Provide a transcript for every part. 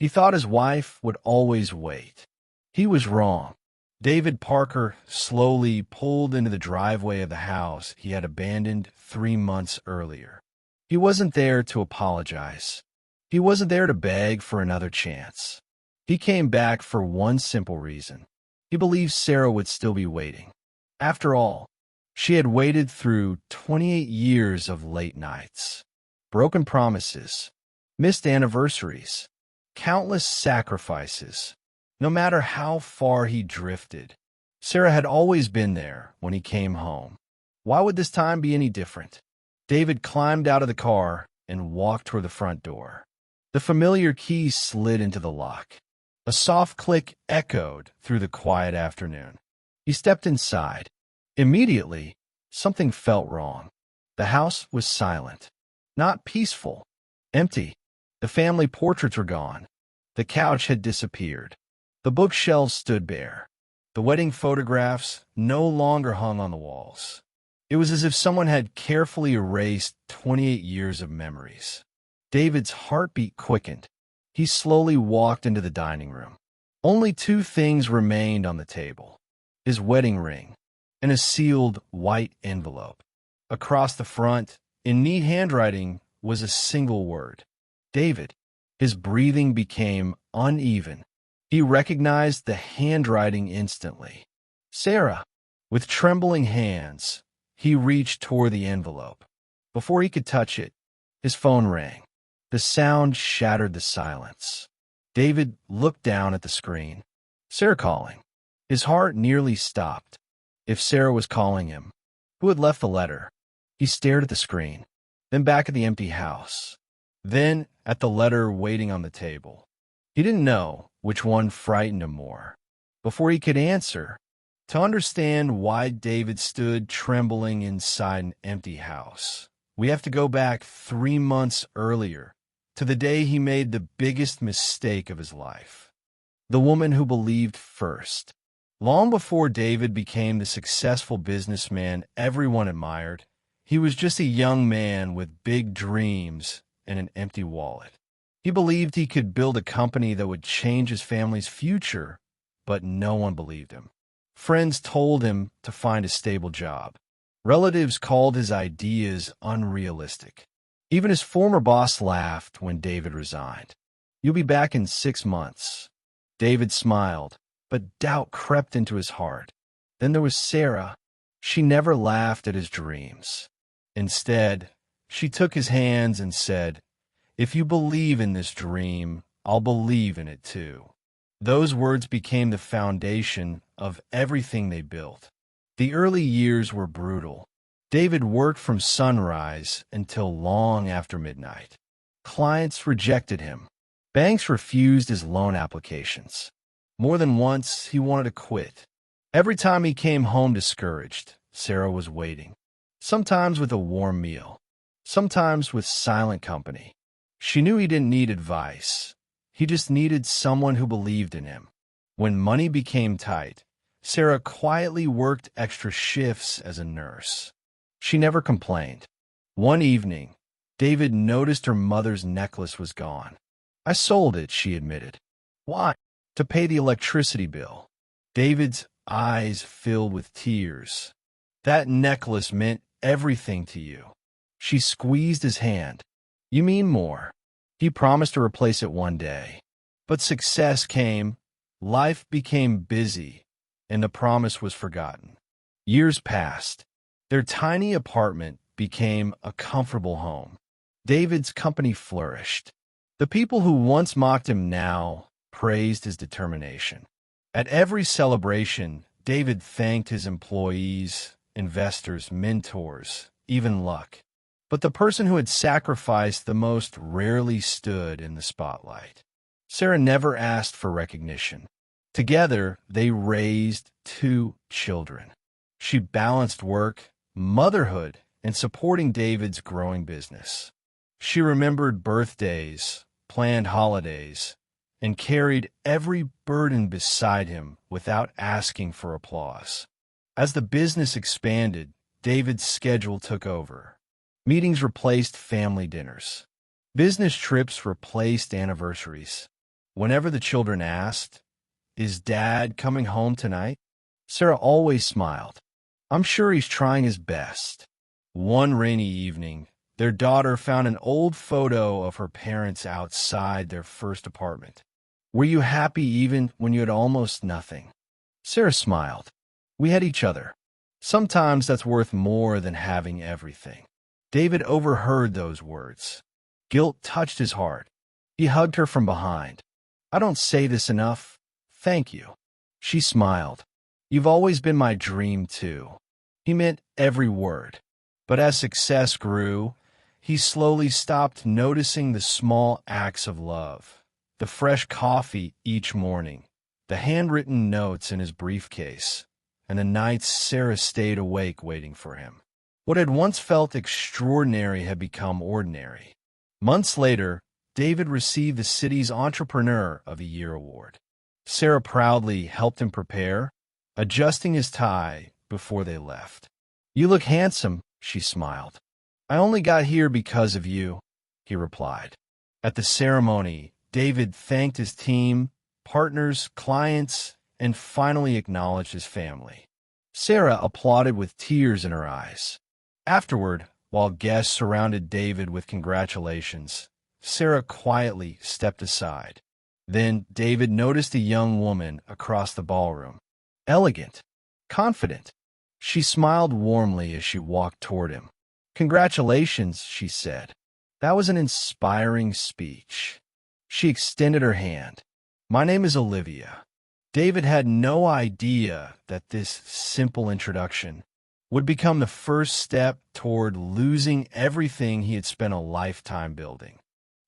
He thought his wife would always wait. He was wrong. David Parker slowly pulled into the driveway of the house he had abandoned 3 months earlier. He wasn't there to apologize. He wasn't there to beg for another chance. He came back for one simple reason. He believed Sarah would still be waiting. After all, she had waited through 28 years of late nights, broken promises, missed anniversaries, countless sacrifices. No matter how far he drifted, Sarah had always been there when he came home. Why would this time be any different? David climbed out of the car and walked toward the front door. The familiar key slid into the lock. A soft click echoed through the quiet afternoon. He stepped inside. Immediately, something felt wrong. The house was silent. Not peaceful. Empty. The family portraits were gone. The couch had disappeared. The bookshelves stood bare. The wedding photographs no longer hung on the walls. It was as if someone had carefully erased 28 years of memories. David's heartbeat quickened. He slowly walked into the dining room. Only two things remained on the table: his wedding ring and a sealed white envelope. Across the front, in neat handwriting, was a single word: David. His breathing became uneven. He recognized the handwriting instantly. Sarah. With trembling hands, he reached toward the envelope. Before he could touch it, his phone rang. The sound shattered the silence. David looked down at the screen. Sarah calling. His heart nearly stopped. If Sarah was calling him, who had left the letter? He stared at the screen, then back at the empty house, then at the letter waiting on the table. He didn't know which one frightened him more. Before he could answer, to understand why David stood trembling inside an empty house, we have to go back 3 months earlier, to the day he made the biggest mistake of his life. The woman who believed first. Long before David became the successful businessman everyone admired, he was just a young man with big dreams and an empty wallet. He believed he could build a company that would change his family's future, but no one believed him. Friends told him to find a stable job. Relatives called his ideas unrealistic. Even his former boss laughed when David resigned. "You'll be back in 6 months." David smiled, but doubt crept into his heart. Then there was Sarah. She never laughed at his dreams. Instead, she took his hands and said, "If you believe in this dream, I'll believe in it too." Those words became the foundation of everything they built. The early years were brutal. David worked from sunrise until long after midnight. Clients rejected him. Banks refused his loan applications. More than once, he wanted to quit. Every time he came home discouraged, Sarah was waiting. Sometimes with a warm meal, sometimes with silent company. She knew he didn't need advice. He just needed someone who believed in him. When money became tight, Sarah quietly worked extra shifts as a nurse. She never complained. One evening, David noticed her mother's necklace was gone. "I sold it," she admitted. "Why?" "To pay the electricity bill." David's eyes filled with tears. "That necklace meant everything to you." She squeezed his hand. "You mean more." He promised to replace it one day. But success came, life became busy, and the promise was forgotten. Years passed. Their tiny apartment became a comfortable home. David's company flourished. The people who once mocked him now praised his determination. At every celebration, David thanked his employees, investors, mentors, even luck. But the person who had sacrificed the most rarely stood in the spotlight. Sarah never asked for recognition. Together, they raised 2 children. She balanced work, motherhood, and supporting David's growing business. She remembered birthdays, planned holidays, and carried every burden beside him without asking for applause. As the business expanded, David's schedule took over. Meetings replaced family dinners. Business trips replaced anniversaries. Whenever the children asked, "Is Dad coming home tonight?" Sarah always smiled. "I'm sure he's trying his best." One rainy evening, their daughter found an old photo of her parents outside their first apartment. "Were you happy even when you had almost nothing?" Sarah smiled. "We had each other. Sometimes that's worth more than having everything." David overheard those words. Guilt touched his heart. He hugged her from behind. "I don't say this enough. Thank you." She smiled. "You've always been my dream, too." He meant every word. But as success grew, he slowly stopped noticing the small acts of love. The fresh coffee each morning, the handwritten notes in his briefcase, and the nights Sarah stayed awake waiting for him. What had once felt extraordinary had become ordinary. Months later, David received the city's Entrepreneur of the Year award. Sarah proudly helped him prepare, adjusting his tie before they left. "You look handsome," she smiled. "I only got here because of you," he replied. At the ceremony, David thanked his team, partners, clients, and finally acknowledged his family. Sarah applauded with tears in her eyes. Afterward, while guests surrounded David with congratulations, Sarah quietly stepped aside. Then David noticed a young woman across the ballroom. Elegant, confident. She smiled warmly as she walked toward him. "Congratulations," she said. That was an inspiring speech. She extended her hand. "My name is Olivia." David had no idea that this simple introduction would become the first step toward losing everything he had spent a lifetime building.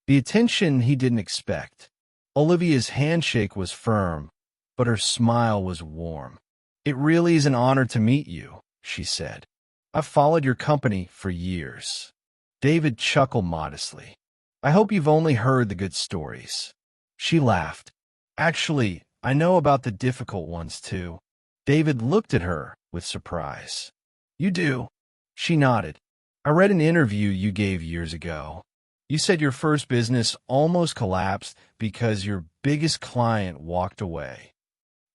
The attention he didn't expect. Olivia's handshake was firm, but her smile was warm. "It really is an honor to meet you," she said. "I've followed your company for years." David chuckled modestly. "I hope you've only heard the good stories." She laughed. "Actually, I know about the difficult ones, too." David looked at her with surprise. "You do?" She nodded. "I read an interview you gave years ago. You said your first business almost collapsed because your biggest client walked away."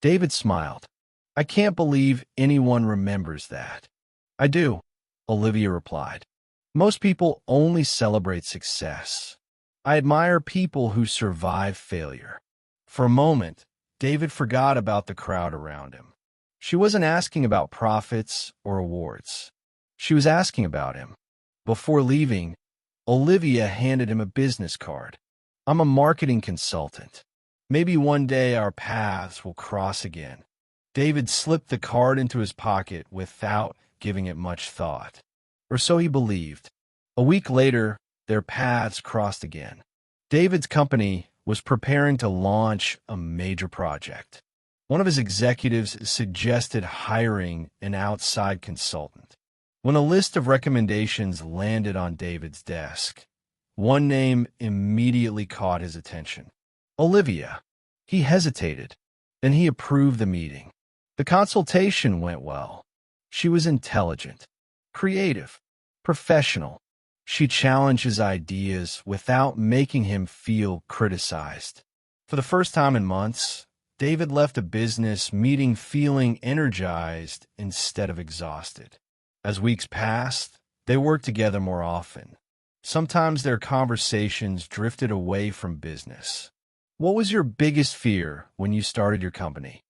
David smiled. "I can't believe anyone remembers that." "I do," Olivia replied. "Most people only celebrate success. I admire people who survive failure." For a moment, David forgot about the crowd around him. She wasn't asking about profits or awards. She was asking about him. Before leaving, Olivia handed him a business card. "I'm a marketing consultant. Maybe one day our paths will cross again." David slipped the card into his pocket without giving it much thought. Or so he believed. A week later, their paths crossed again. David's company was preparing to launch a major project. One of his executives suggested hiring an outside consultant. When a list of recommendations landed on David's desk, one name immediately caught his attention. Olivia. He hesitated. Then he approved the meeting. The consultation went well. She was intelligent, creative, professional. She challenged his ideas without making him feel criticized. For the first time in months, David left a business meeting feeling energized instead of exhausted. As weeks passed, they worked together more often. Sometimes their conversations drifted away from business. "What was your biggest fear when you started your company?"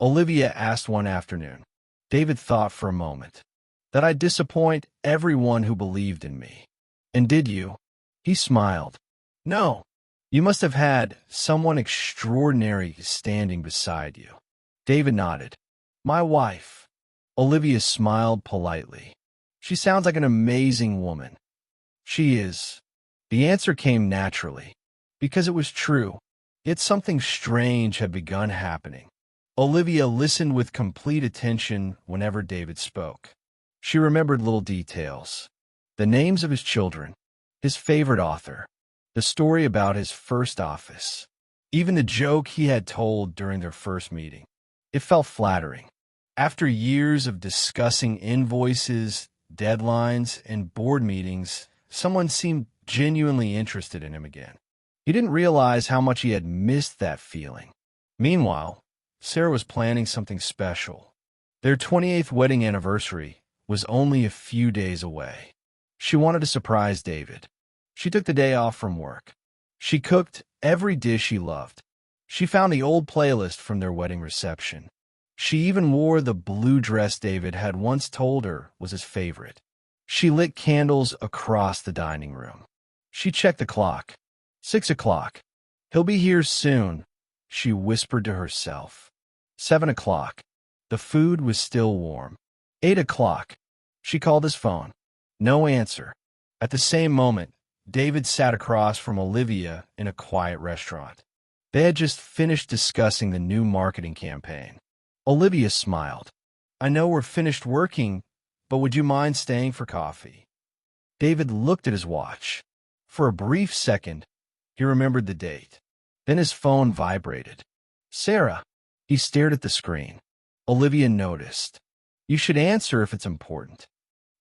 Olivia asked one afternoon. David thought for a moment. "That I'd disappoint everyone who believed in me." "And did you?" He smiled. "No. You must have had someone extraordinary standing beside you." David nodded. "My wife." Olivia smiled politely. "She sounds like an amazing woman." "She is." The answer came naturally, because it was true. Yet something strange had begun happening. Olivia listened with complete attention whenever David spoke. She remembered little details. The names of his children, his favorite author, the story about his first office, even the joke he had told during their first meeting. It felt flattering. After years of discussing invoices, deadlines, and board meetings, someone seemed genuinely interested in him again. He didn't realize how much he had missed that feeling. Meanwhile, Sarah was planning something special. Their 28th wedding anniversary was only a few days away. She wanted to surprise David. She took the day off from work. She cooked every dish he loved. She found the old playlist from their wedding reception. She even wore the blue dress David had once told her was his favorite. She lit candles across the dining room. She checked the clock. 6 o'clock. He'll be here soon, she whispered to herself. 7 o'clock. The food was still warm. 8 o'clock. She called his phone. No answer. At the same moment, David sat across from Olivia in a quiet restaurant. They had just finished discussing the new marketing campaign. Olivia smiled. I know we're finished working, but would you mind staying for coffee? David looked at his watch. For a brief second, he remembered the date. Then his phone vibrated. Sarah. He stared at the screen. Olivia noticed. You should answer if it's important.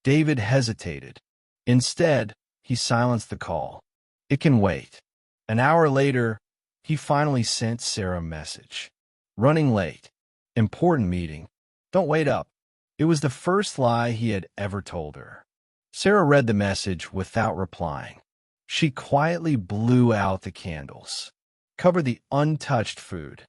David hesitated. Instead, he silenced the call. It can wait. An hour later, he finally sent Sarah a message. Running late. Important meeting. Don't wait up. It was the first lie he had ever told her. Sarah read the message without replying. She quietly blew out the candles, covered the untouched food,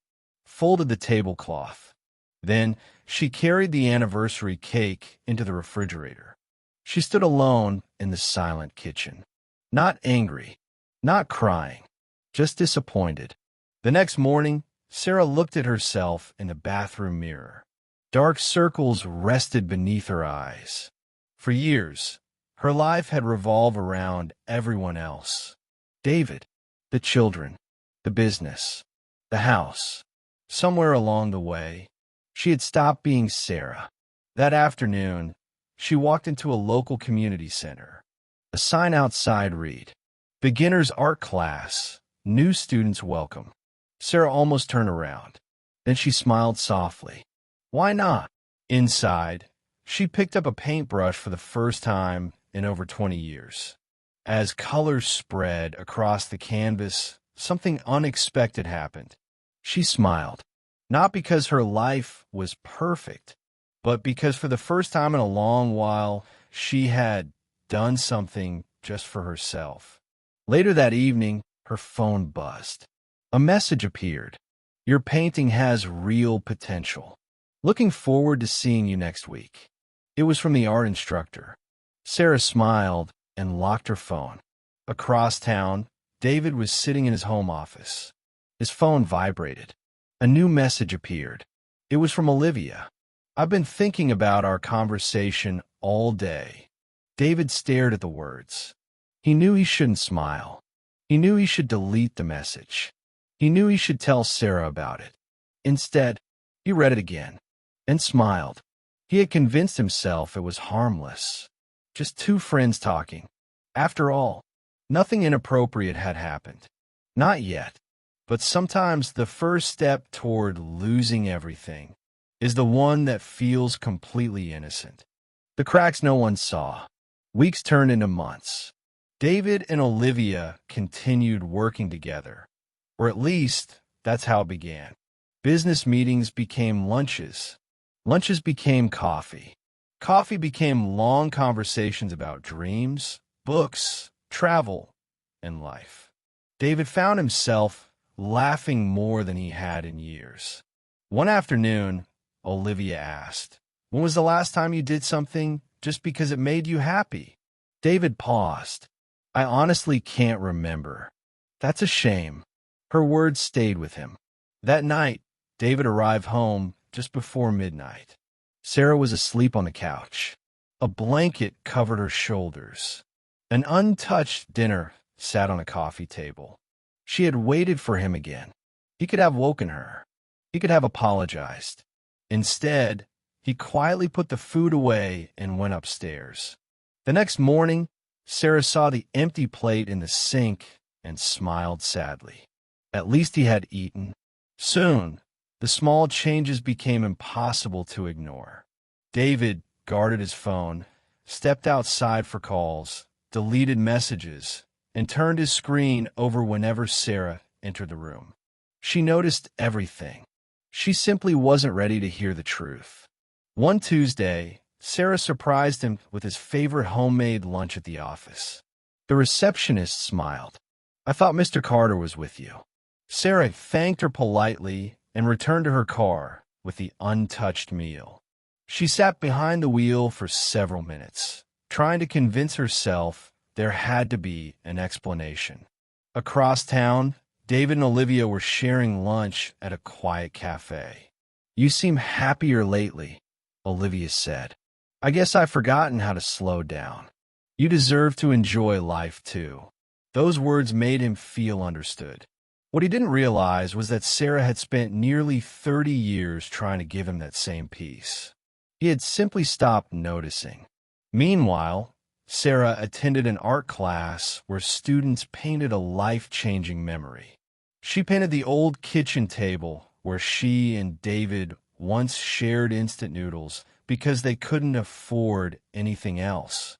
folded the tablecloth. Then she carried the anniversary cake into the refrigerator. She stood alone in the silent kitchen. Not angry, not crying, just disappointed. The next morning, Sarah looked at herself in the bathroom mirror. Dark circles rested beneath her eyes. For years, her life had revolved around everyone else. David, the children, the business, the house. Somewhere along the way, she had stopped being Sarah. That afternoon, she walked into a local community center. A sign outside read, Beginner's Art Class, New Students Welcome. Sarah almost turned around. Then she smiled softly. Why not? Inside, she picked up a paintbrush for the first time in over 20 years. As colors spread across the canvas, something unexpected happened. She smiled, not because her life was perfect, but because for the first time in a long while, she had done something just for herself. Later that evening, her phone buzzed. A message appeared. Your painting has real potential. Looking forward to seeing you next week. It was from the art instructor. Sarah smiled and locked her phone. Across town, David was sitting in his home office. His phone vibrated. A new message appeared. It was from Olivia. I've been thinking about our conversation all day. David stared at the words. He knew he shouldn't smile. He knew he should delete the message. He knew he should tell Sarah about it. Instead, he read it again and smiled. He had convinced himself it was harmless. Just two friends talking. After all, nothing inappropriate had happened. Not yet. But sometimes the first step toward losing everything is the one that feels completely innocent. The cracks no one saw. Weeks turned into months. David and Olivia continued working together. Or at least, that's how it began. Business meetings became lunches. Lunches became coffee. Coffee became long conversations about dreams, books, travel, and life. David found himself laughing more than he had in years. One afternoon, Olivia asked, when was the last time you did something just because it made you happy? David paused. I honestly can't remember. That's a shame. Her words stayed with him. That night, David arrived home just before midnight. Sarah was asleep on the couch. A blanket covered her shoulders. An untouched dinner sat on a coffee table. She had waited for him again. He could have woken her. He could have apologized. Instead, he quietly put the food away and went upstairs. The next morning, Sarah saw the empty plate in the sink and smiled sadly. At least he had eaten. Soon, the small changes became impossible to ignore. David guarded his phone, stepped outside for calls, deleted messages, and turned his screen over whenever Sarah entered the room. She noticed everything. She simply wasn't ready to hear the truth. One Tuesday, Sarah surprised him with his favorite homemade lunch at the office. The receptionist smiled. "I thought Mr. Carter was with you." Sarah thanked her politely and returned to her car with the untouched meal. She sat behind the wheel for several minutes, trying to convince herself there had to be an explanation. Across town, David and Olivia were sharing lunch at a quiet cafe. "You seem happier lately," Olivia said. "I guess I've forgotten how to slow down. You deserve to enjoy life too." Those words made him feel understood. What he didn't realize was that Sarah had spent nearly 30 years trying to give him that same peace. He had simply stopped noticing. Meanwhile, Sarah attended an art class where students painted a life-changing memory. She painted the old kitchen table where she and David once shared instant noodles because they couldn't afford anything else.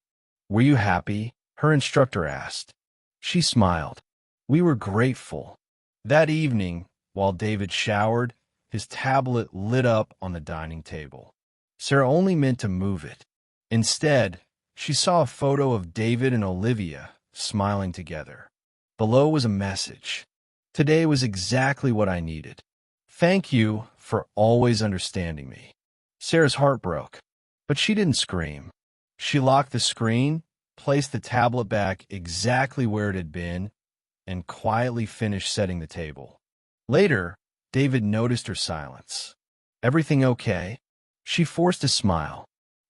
"Were you happy?" her instructor asked. She smiled. "We were grateful." That evening, while David showered, his tablet lit up on the dining table. Sarah only meant to move it. Instead, she saw a photo of David and Olivia smiling together. Below was a message. "Today was exactly what I needed. Thank you for always understanding me." Sarah's heart broke, but she didn't scream. She locked the screen, placed the tablet back exactly where it had been, and quietly finished setting the table. Later, David noticed her silence. "Everything okay?" She forced a smile.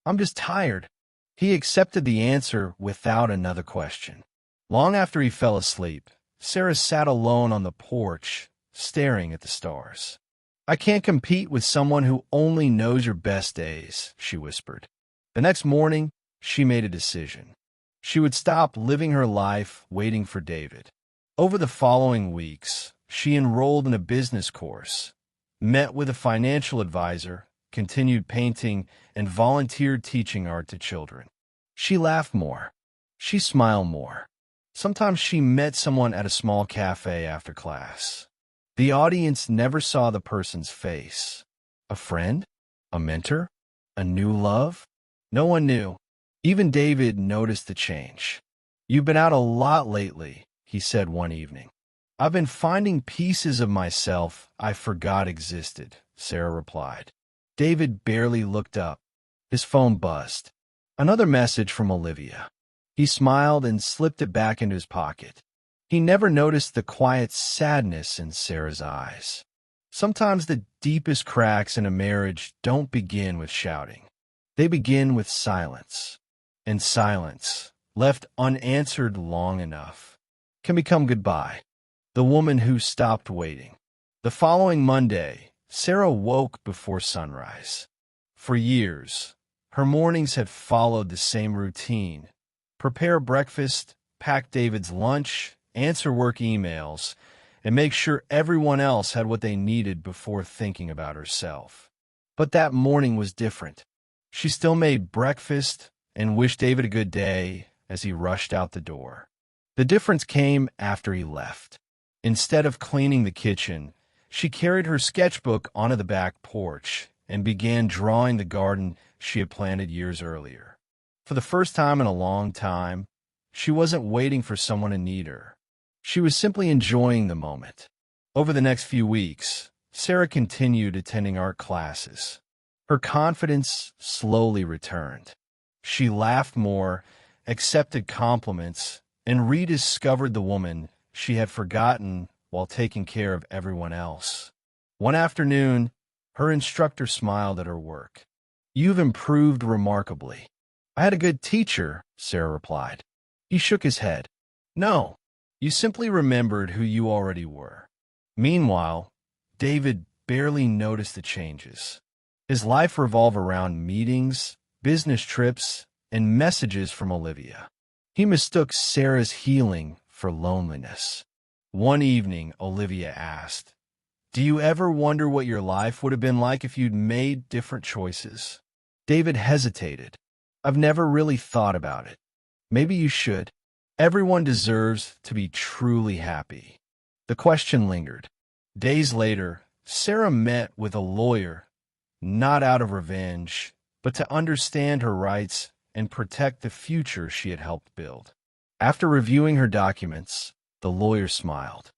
"I'm just tired." He accepted the answer without another question. Long after he fell asleep, Sarah sat alone on the porch, staring at the stars. "I can't compete with someone who only knows your best days," she whispered. The next morning, she made a decision. She would stop living her life waiting for David. Over the following weeks, she enrolled in a business course, met with a financial advisor, continued painting, and volunteered teaching art to children. She laughed more. She smiled more. Sometimes she met someone at a small cafe after class. The audience never saw the person's face. A friend? A mentor? A new love? No one knew. Even David noticed the change. "You've been out a lot lately," he said one evening. "I've been finding pieces of myself I forgot existed," Sarah replied. David barely looked up. His phone buzzed. Another message from Olivia. He smiled and slipped it back into his pocket. He never noticed the quiet sadness in Sarah's eyes. Sometimes the deepest cracks in a marriage don't begin with shouting. They begin with silence. And silence, left unanswered long enough, can become goodbye. The woman who stopped waiting. The following Monday, Sarah woke before sunrise. For years, her mornings had followed the same routine. Prepare breakfast, pack David's lunch, answer work emails, and make sure everyone else had what they needed before thinking about herself. But that morning was different. She still made breakfast and wished David a good day as he rushed out the door. The difference came after he left. Instead of cleaning the kitchen, she carried her sketchbook onto the back porch and began drawing the garden she had planted years earlier. For the first time in a long time, she wasn't waiting for someone to need her. She was simply enjoying the moment. Over the next few weeks, Sarah continued attending art classes. Her confidence slowly returned. She laughed more, accepted compliments, and rediscovered the woman she had forgotten while taking care of everyone else. One afternoon, her instructor smiled at her work. "You've improved remarkably." "I had a good teacher," Sarah replied. He shook his head. "No, you simply remembered who you already were." Meanwhile, David barely noticed the changes. His life revolved around meetings, business trips, and messages from Olivia. He mistook Sarah's healing for loneliness. One evening, Olivia asked, "Do you ever wonder what your life would have been like if you'd made different choices?" David hesitated. "I've never really thought about it." "Maybe you should." Everyone deserves to be truly happy. The question lingered. Days later, Sarah met with a lawyer, not out of revenge, but to understand her rights and protect the future she had helped build. After reviewing her documents, the lawyer smiled.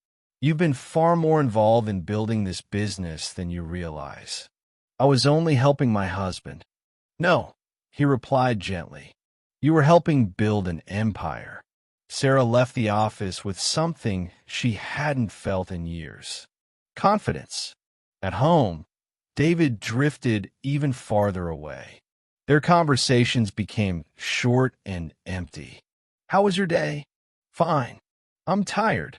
You've been far more involved in building this business than you realize. I was only helping my husband. No, he replied gently. You were helping build an empire. Sarah left the office with something she hadn't felt in years. Confidence. At home, David drifted even farther away. Their conversations became short and empty. How was your day? Fine. I'm tired.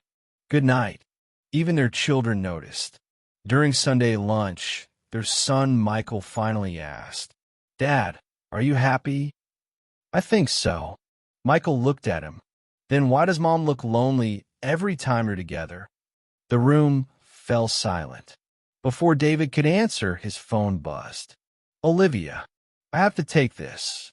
Good night. Even their children noticed. During Sunday lunch, their son Michael finally asked, Dad, are you happy? I think so. Michael looked at him. Then why does Mom look lonely every time you're together? The room fell silent. Before David could answer, his phone buzzed. Olivia, I have to take this.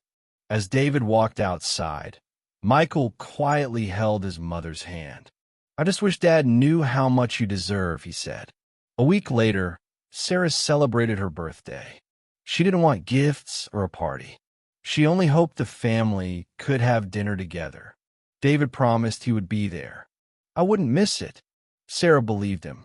As David walked outside, Michael quietly held his mother's hand. I just wish Dad knew how much you deserve, he said. A week later, Sarah celebrated her birthday. She didn't want gifts or a party. She only hoped the family could have dinner together. David promised he would be there. I wouldn't miss it. Sarah believed him.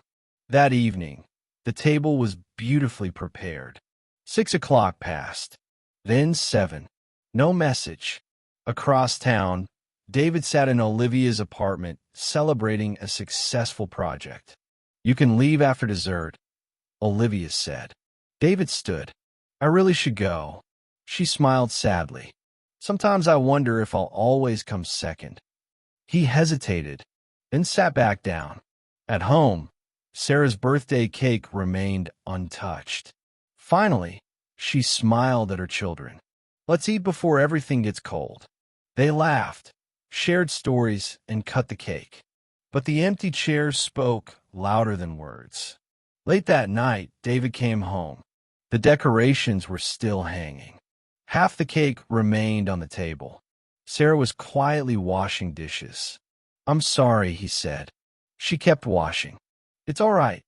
That evening, the table was beautifully prepared. 6 o'clock passed. Then 7. No message. Across town, David sat in Olivia's apartment celebrating a successful project. You can leave after dessert, Olivia said. David stood. I really should go. She smiled sadly. Sometimes I wonder if I'll always come second. He hesitated, then sat back down. At home, Sarah's birthday cake remained untouched. Finally, she smiled at her children. Let's eat before everything gets cold. They laughed, shared stories, and cut the cake. But the empty chairs spoke louder than words. Late that night, David came home. The decorations were still hanging. Half the cake remained on the table. Sarah was quietly washing dishes. I'm sorry, he said. She kept washing. It's all right.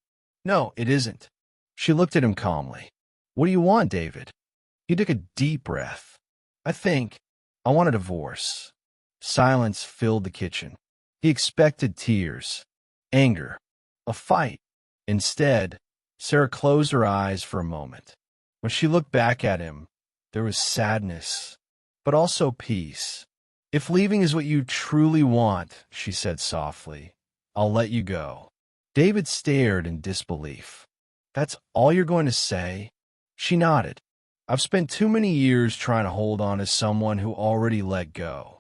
No, it isn't. She looked at him calmly. What do you want, David? He took a deep breath. I want a divorce. Silence filled the kitchen. He expected tears, anger, a fight. Instead, Sarah closed her eyes for a moment. When she looked back at him, there was sadness, but also peace. If leaving is what you truly want, she said softly, I'll let you go. David stared in disbelief. That's all you're going to say? She nodded. I've spent too many years trying to hold on to someone who already let go.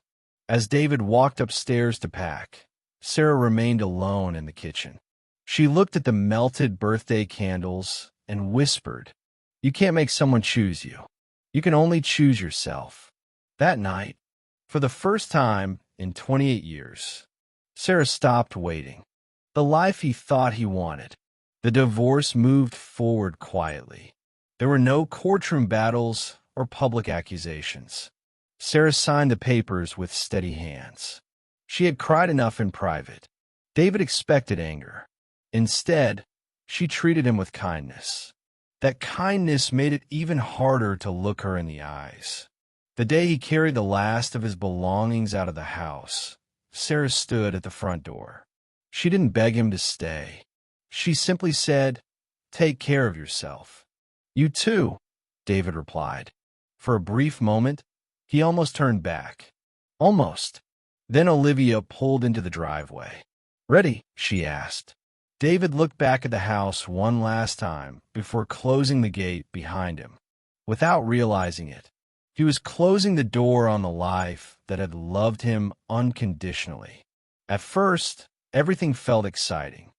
As David walked upstairs to pack, Sarah remained alone in the kitchen. She looked at the melted birthday candles and whispered, You can't make someone choose you. You can only choose yourself. That night, for the first time in 28 years, Sarah stopped waiting. The life he thought he wanted. The divorce moved forward quietly. There were no courtroom battles or public accusations. Sarah signed the papers with steady hands. She had cried enough in private. David expected anger. Instead, she treated him with kindness. That kindness made it even harder to look her in the eyes. The day he carried the last of his belongings out of the house, Sarah stood at the front door. She didn't beg him to stay. She simply said, Take care of yourself. You too, David replied. For a brief moment, he almost turned back. Almost. Then Olivia pulled into the driveway. Ready? She asked. David looked back at the house one last time before closing the gate behind him. Without realizing it, he was closing the door on the life that had loved him unconditionally. At first, everything felt exciting.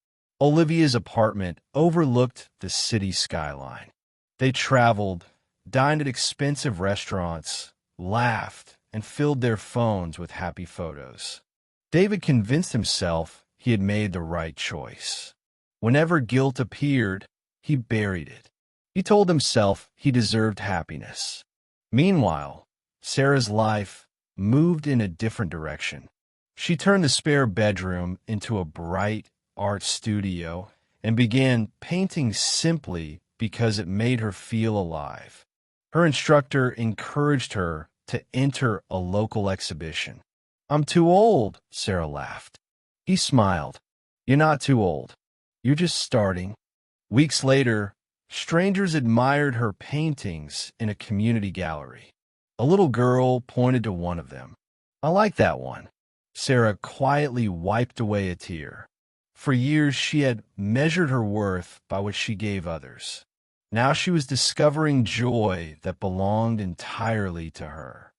Olivia's apartment overlooked the city skyline. They traveled, dined at expensive restaurants, laughed, and filled their phones with happy photos. David convinced himself he had made the right choice. Whenever guilt appeared, he buried it. He told himself he deserved happiness. Meanwhile, Sarah's life moved in a different direction. She turned the spare bedroom into a bright art studio and began painting simply because it made her feel alive. Her instructor encouraged her to enter a local exhibition. "I'm too old," Sarah laughed. He smiled. "You're not too old. You're just starting." Weeks later, strangers admired her paintings in a community gallery. A little girl pointed to one of them. "I like that one." Sarah quietly wiped away a tear. For years, she had measured her worth by what she gave others. Now she was discovering joy that belonged entirely to her.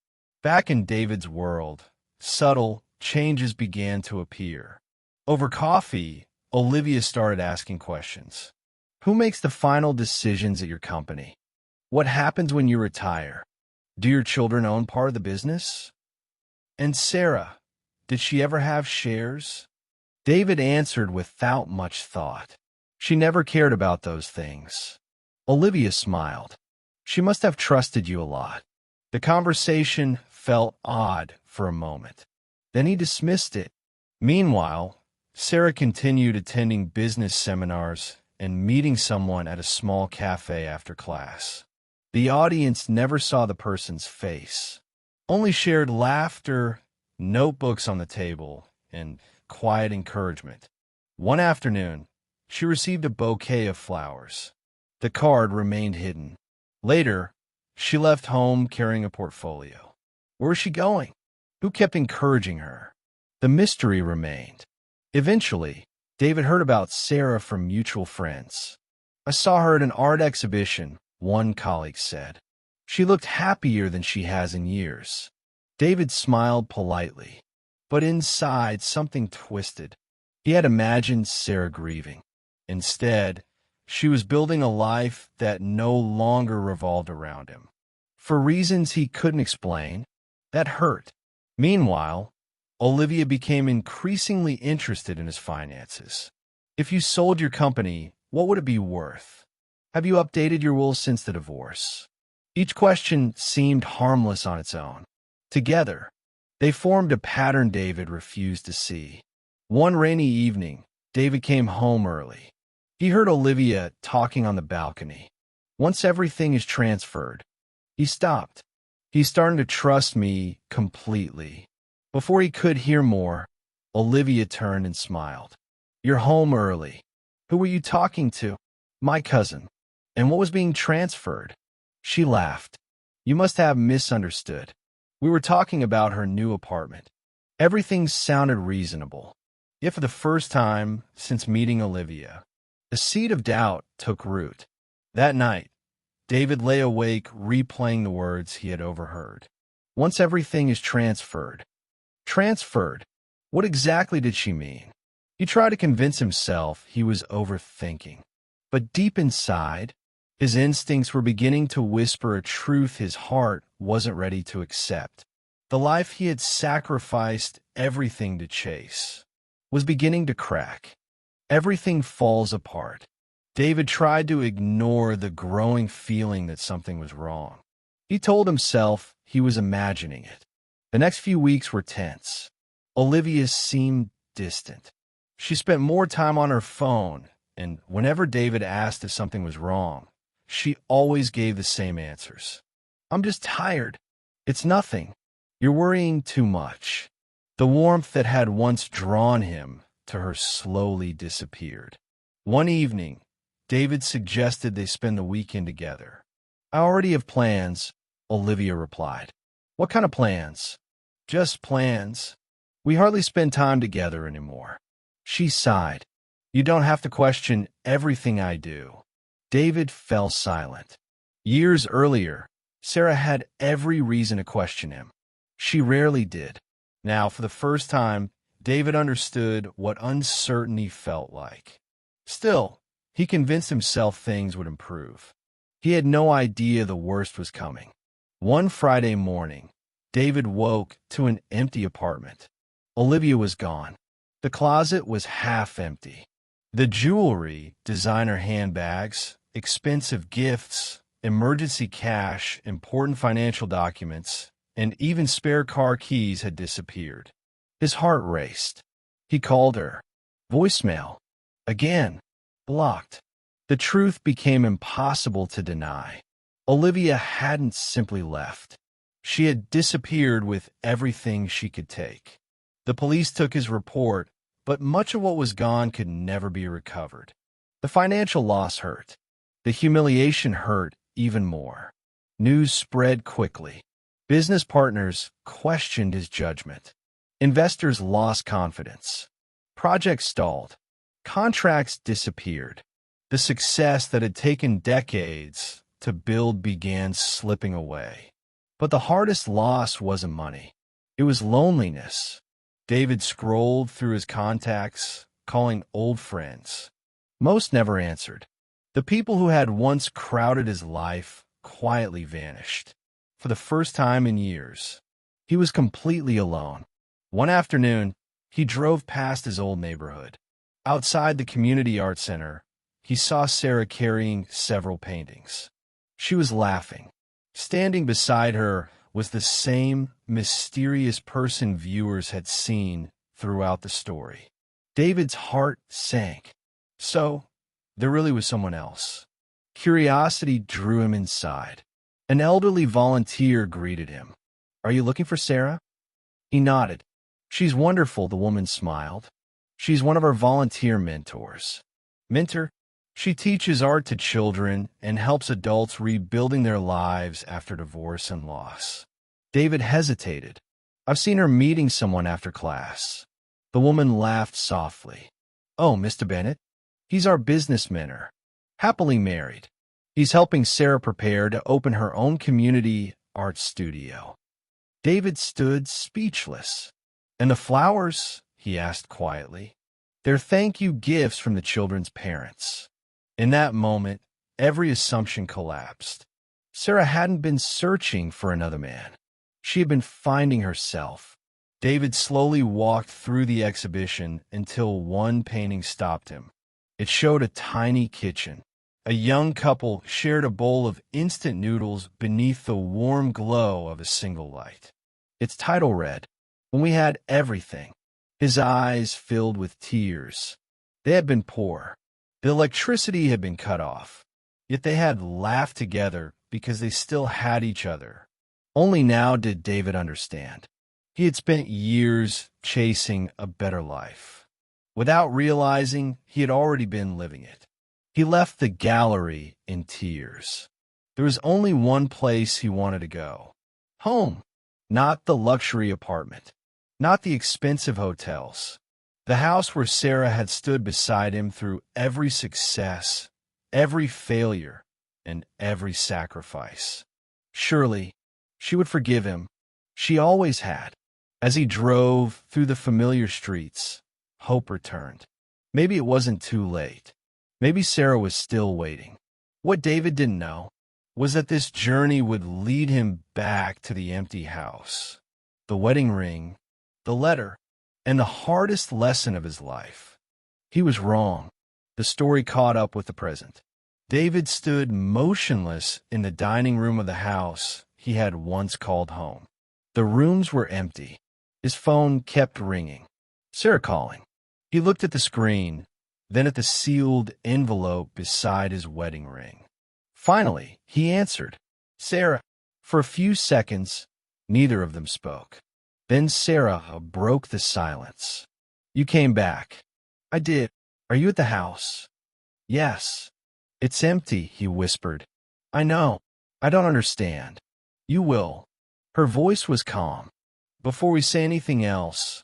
Back in David's world, subtle changes began to appear. Over coffee, Olivia started asking questions. Who makes the final decisions at your company? What happens when you retire? Do your children own part of the business? And Sarah, did she ever have shares? David answered without much thought. She never cared about those things. Olivia smiled. She must have trusted you a lot. The conversation felt odd for a moment. Then he dismissed it. Meanwhile, Sarah continued attending business seminars and meeting someone at a small cafe after class. The audience never saw the person's face, only shared laughter, notebooks on the table, and quiet encouragement. One afternoon, she received a bouquet of flowers. The card remained hidden. Later, she left home carrying a portfolio. Where was she going? Who kept encouraging her? The mystery remained. Eventually, David heard about Sarah from mutual friends. "I saw her at an art exhibition," one colleague said. "She looked happier than she has in years." David smiled politely, but inside something twisted. He had imagined Sarah grieving. Instead, she was building a life that no longer revolved around him. For reasons he couldn't explain, that hurt. Meanwhile, Olivia became increasingly interested in his finances. "If you sold your company, what would it be worth? Have you updated your will since the divorce?" Each question seemed harmless on its own. Together, they formed a pattern David refused to see. One rainy evening, David came home early. He heard Olivia talking on the balcony. "Once everything is transferred," he stopped. "He's starting to trust me completely." Before he could hear more, Olivia turned and smiled. "You're home early. Who were you talking to?" "My cousin." "And what was being transferred?" She laughed. "You must have misunderstood. We were talking about her new apartment." Everything sounded reasonable. Yet for the first time since meeting Olivia, a seed of doubt took root. That night, David lay awake replaying the words he had overheard. "Once everything is transferred." Transferred? What exactly did she mean? He tried to convince himself he was overthinking. But deep inside, his instincts were beginning to whisper a truth his heart wasn't ready to accept. The life he had sacrificed everything to chase was beginning to crack. Everything falls apart. David tried to ignore the growing feeling that something was wrong. He told himself he was imagining it. The next few weeks were tense. Olivia seemed distant. She spent more time on her phone, and whenever David asked if something was wrong, she always gave the same answers. "I'm just tired." "It's nothing. You're worrying too much." The warmth that had once drawn him to her slowly disappeared. One evening, David suggested they spend the weekend together. "I already have plans," Olivia replied. "What kind of plans?" "Just plans. We hardly spend time together anymore." She sighed. "You don't have to question everything I do." David fell silent. Years earlier, Sarah had every reason to question him. She rarely did. Now, for the first time, David understood what uncertainty felt like. Still, he convinced himself things would improve. He had no idea the worst was coming. One Friday morning, David woke to an empty apartment. Olivia was gone. The closet was half empty. The jewelry, designer handbags, expensive gifts, emergency cash, important financial documents, and even spare car keys had disappeared. His heart raced. He called her. Voicemail. Again. Blocked. The truth became impossible to deny. Olivia hadn't simply left. She had disappeared with everything she could take. The police took his report, but much of what was gone could never be recovered. The financial loss hurt. The humiliation hurt even more. News spread quickly. Business partners questioned his judgment. Investors lost confidence. Projects stalled. Contracts disappeared. The success that had taken decades to build began slipping away. But the hardest loss wasn't money. It was loneliness. David scrolled through his contacts, calling old friends. Most never answered. The people who had once crowded his life quietly vanished. For the first time in years, he was completely alone. One afternoon, he drove past his old neighborhood. Outside the community art center, he saw Sarah carrying several paintings. She was laughing. Standing beside her was the same mysterious person viewers had seen throughout the story. David's heart sank. So, there really was someone else. Curiosity drew him inside. An elderly volunteer greeted him. "Are you looking for Sarah?" He nodded. "She's wonderful," the woman smiled. "She's one of our volunteer mentors." Mentor? She teaches art to children and helps adults rebuilding their lives after divorce and loss. David hesitated. "I've seen her meeting someone after class." The woman laughed softly. "Oh, Mr. Bennett? He's our business mentor. Happily married. He's helping Sarah prepare to open her own community art studio." David stood speechless. "And the flowers?" he asked quietly. "They're thank you gifts from the children's parents." In that moment, every assumption collapsed. Sarah hadn't been searching for another man. She had been finding herself. David slowly walked through the exhibition until one painting stopped him. It showed a tiny kitchen. A young couple shared a bowl of instant noodles beneath the warm glow of a single light. Its title read, "When We Had Everything." His eyes filled with tears. They had been poor. The electricity had been cut off. Yet they had laughed together because they still had each other. Only now did David understand. He had spent years chasing a better life. Without realizing, he had already been living it. He left the gallery in tears. There was only one place he wanted to go. Home. Not the luxury apartment. Not the expensive hotels. The house where Sarah had stood beside him through every success, every failure, and every sacrifice. Surely, she would forgive him. She always had. As he drove through the familiar streets, hope returned. Maybe it wasn't too late. Maybe Sarah was still waiting. What David didn't know was that this journey would lead him back to the empty house, the wedding ring, the letter, and the hardest lesson of his life. He was wrong. The story caught up with the present. David stood motionless in the dining room of the house he had once called home. The rooms were empty. His phone kept ringing. Sarah calling. He looked at the screen, then at the sealed envelope beside his wedding ring. Finally, he answered. "Sarah." For a few seconds, neither of them spoke. Then Sarah broke the silence. "You came back." "I did. Are you at the house?" "Yes." "It's empty," he whispered. "I know. I don't understand." "You will." Her voice was calm. "Before we say anything else,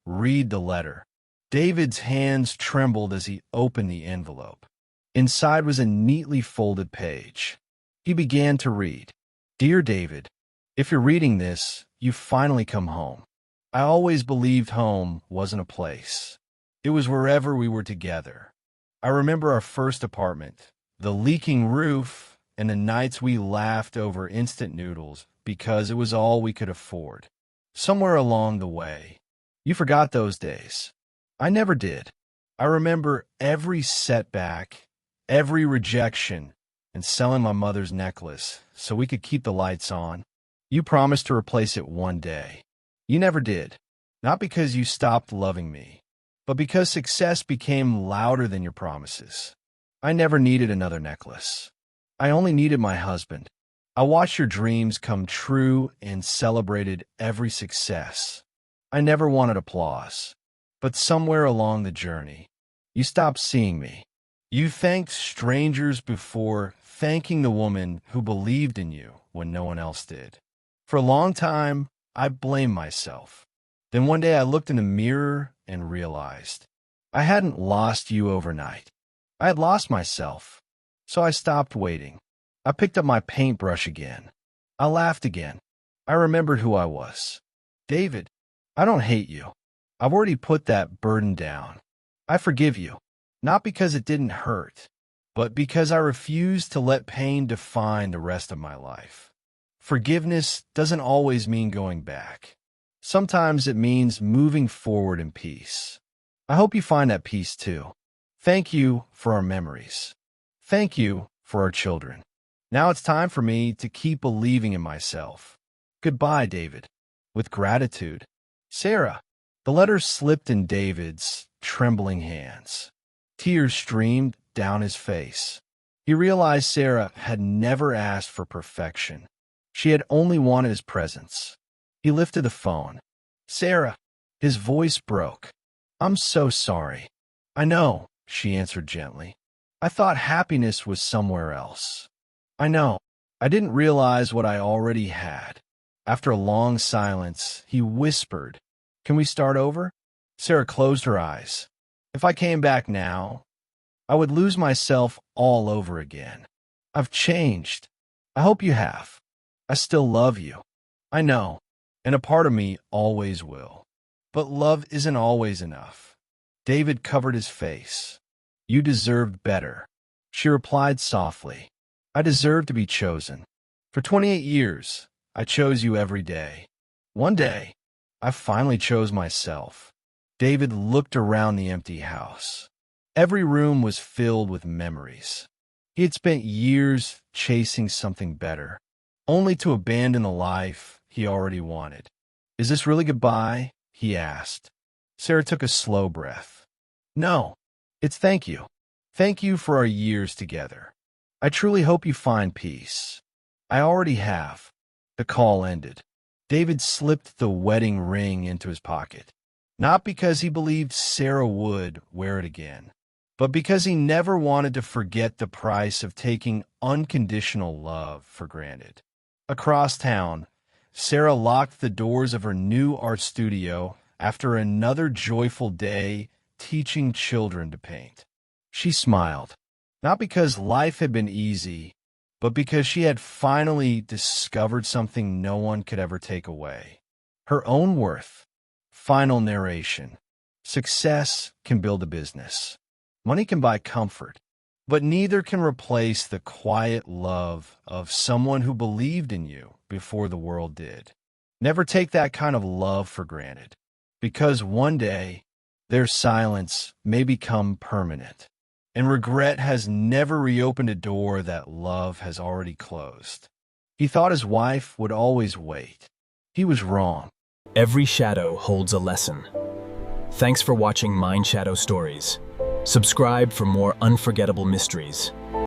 read the letter." David's hands trembled as he opened the envelope. Inside was a neatly folded page. He began to read. "Dear David, if you're reading this, you've finally come home. I always believed home wasn't a place. It was wherever we were together. I remember our first apartment, the leaking roof, and the nights we laughed over instant noodles because it was all we could afford. Somewhere along the way, you forgot those days. I never did. I remember every setback, every rejection, and selling my mother's necklace so we could keep the lights on. You promised to replace it one day. You never did. Not because you stopped loving me, but because success became louder than your promises. I never needed another necklace. I only needed my husband. I watched your dreams come true and celebrated every success. I never wanted applause. But somewhere along the journey, you stopped seeing me. You thanked strangers before thanking the woman who believed in you when no one else did. For a long time, I blamed myself. Then one day I looked in the mirror and realized I hadn't lost you overnight. I had lost myself. So I stopped waiting. I picked up my paintbrush again. I laughed again. I remembered who I was. David, I don't hate you. I've already put that burden down. I forgive you, not because it didn't hurt, but because I refuse to let pain define the rest of my life. Forgiveness doesn't always mean going back. Sometimes it means moving forward in peace. I hope you find that peace too. Thank you for our memories. Thank you for our children. Now it's time for me to keep believing in myself. Goodbye, David. With gratitude, Sarah. The letter slipped in David's trembling hands. Tears streamed down his face. He realized Sarah had never asked for perfection. She had only wanted his presence. He lifted the phone. Sarah, his voice broke. I'm so sorry. I know, she answered gently. I thought happiness was somewhere else. I know. I didn't realize what I already had. After a long silence, he whispered, Can we start over? Sarah closed her eyes. If I came back now, I would lose myself all over again. I've changed. I hope you have. I still love you. I know, and a part of me always will. But love isn't always enough. David covered his face. You deserved better. She replied softly. I deserve to be chosen. For 28 years, I chose you every day. One day, I finally chose myself. David looked around the empty house. Every room was filled with memories. He had spent years chasing something better, only to abandon the life he already wanted. Is this really goodbye? He asked. Sarah took a slow breath. No, it's thank you. Thank you for our years together. I truly hope you find peace. I already have. The call ended. David slipped the wedding ring into his pocket, not because he believed Sarah would wear it again, but because he never wanted to forget the price of taking unconditional love for granted. Across town, Sarah locked the doors of her new art studio after another joyful day teaching children to paint. She smiled, not because life had been easy, but because she had finally discovered something no one could ever take away. Her own worth. Final narration. Success can build a business. Money can buy comfort, but neither can replace the quiet love of someone who believed in you before the world did. Never take that kind of love for granted, because one day their silence may become permanent. And regret has never reopened a door that love has already closed. He thought his wife would always wait. He was wrong. Every shadow holds a lesson. Thanks for watching MindShadow Stories. Subscribe for more unforgettable mysteries.